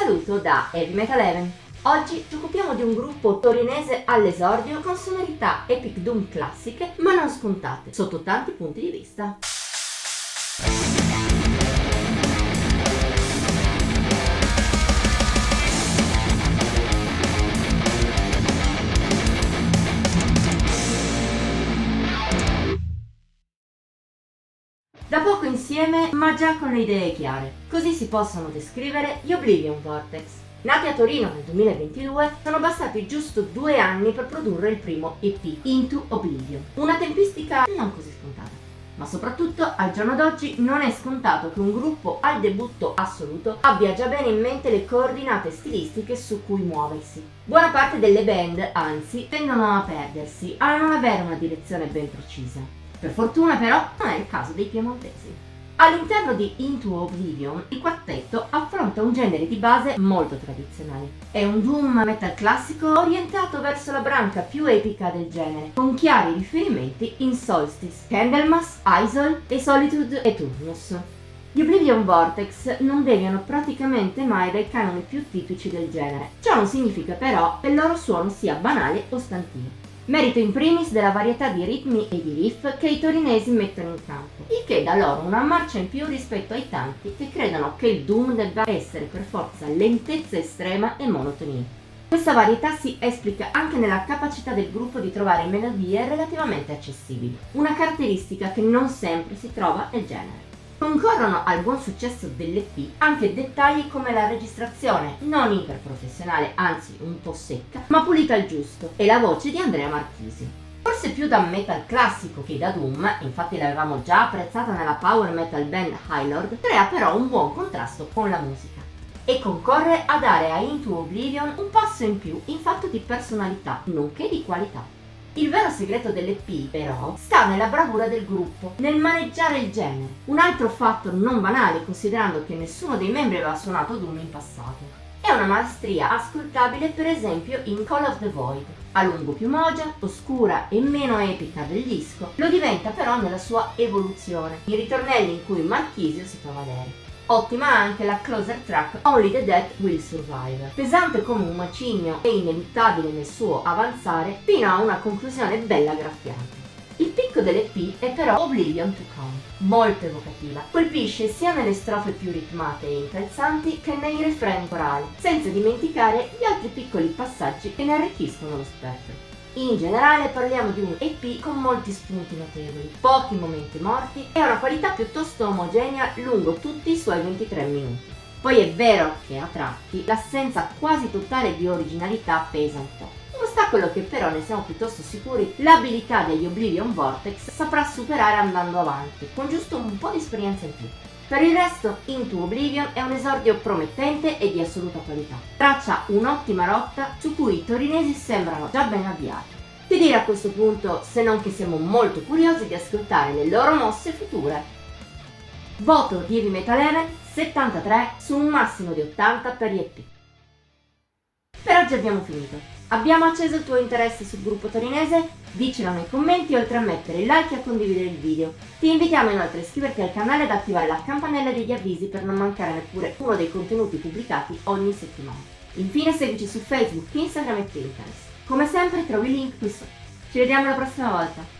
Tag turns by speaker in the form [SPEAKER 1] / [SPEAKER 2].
[SPEAKER 1] saluto da Heavy Metal Heaven. Oggi ci occupiamo di un gruppo torinese all'esordio con sonorità epic doom classiche ma non scontate sotto tanti punti di vista. Da poco insieme, ma già con le idee chiare. Così si possono descrivere gli Oblivion Vortex. Nati a Torino nel 2022, sono bastati giusto 2 anni per produrre il primo EP, Into Oblivion. Una tempistica non così scontata. Ma soprattutto, al giorno d'oggi, non è scontato che un gruppo al debutto assoluto abbia già bene in mente le coordinate stilistiche su cui muoversi. Buona parte delle band, anzi, tendono a perdersi, a non avere una direzione ben precisa. Per fortuna però non è il caso dei piemontesi. All'interno di Into Oblivion il quartetto affronta un genere di base molto tradizionale. È un doom metal classico orientato verso la branca più epica del genere, con chiari riferimenti in Solstice, Candlemas, Isol e Solitude Eternus. Gli Oblivion Vortex non deviano praticamente mai dai canoni più tipici del genere. Ciò non significa però che il loro suono sia banale o stantino. Merito in primis della varietà di ritmi e di riff che i torinesi mettono in campo, il che dà loro una marcia in più rispetto ai tanti che credono che il doom debba essere per forza lentezza estrema e monotonia. Questa varietà si esplica anche nella capacità del gruppo di trovare melodie relativamente accessibili, una caratteristica che non sempre si trova nel genere. Concorrono al buon successo dell'EP anche dettagli come la registrazione, non iperprofessionale, anzi un po' secca, ma pulita al giusto, e la voce di Andrea Marchisi. Forse più da metal classico che da doom, infatti l'avevamo già apprezzata nella power metal band High Lord, crea però un buon contrasto con la musica. E concorre a dare a Into Oblivion un passo in più in fatto di personalità, nonché di qualità. Il vero segreto dell'EP, però, sta nella bravura del gruppo, nel maneggiare il genere. Un altro fatto non banale, considerando che nessuno dei membri aveva suonato Doom in passato. È una maestria ascoltabile per esempio in Call of the Void. A lungo più mogia, oscura e meno epica del disco, lo diventa però nella sua evoluzione, i ritornelli in cui Marchisio si fa valere. Ottima anche la closer track Only the Dead Will Survive, pesante come un macigno e ineluttabile nel suo avanzare fino a una conclusione bella graffiante. Il picco dell'EP è però Oblivion to Come, molto evocativa, colpisce sia nelle strofe più ritmate e incalzanti che nei refrain corali, senza dimenticare gli altri piccoli passaggi che ne arricchiscono lo spettro. In generale parliamo di un EP con molti spunti notevoli, pochi momenti morti e una qualità piuttosto omogenea lungo tutti i suoi 23 minuti. Poi è vero che a tratti l'assenza quasi totale di originalità pesa un po'. Un ostacolo che però, ne siamo piuttosto sicuri, l'abilità degli Oblivion Vortex saprà superare andando avanti, con giusto un po' di esperienza in più. Per il resto, Into Oblivion è un esordio promettente e di assoluta qualità. Traccia un'ottima rotta su cui i torinesi sembrano già ben avviati. Che dire a questo punto se non che siamo molto curiosi di ascoltare le loro mosse future. Voto di Heavy Metal Heaven 73 su un massimo di 80 per gli EP. Per oggi abbiamo finito. Abbiamo acceso il tuo interesse sul gruppo torinese? Dicelo nei commenti oltre a mettere like e a condividere il video. Ti invitiamo inoltre a iscriverti al canale ed attivare la campanella degli avvisi per non mancare neppure uno dei contenuti pubblicati ogni settimana. Infine seguici su Facebook, Instagram e Pinterest. Come sempre trovi il link qui sotto. Ci vediamo la prossima volta.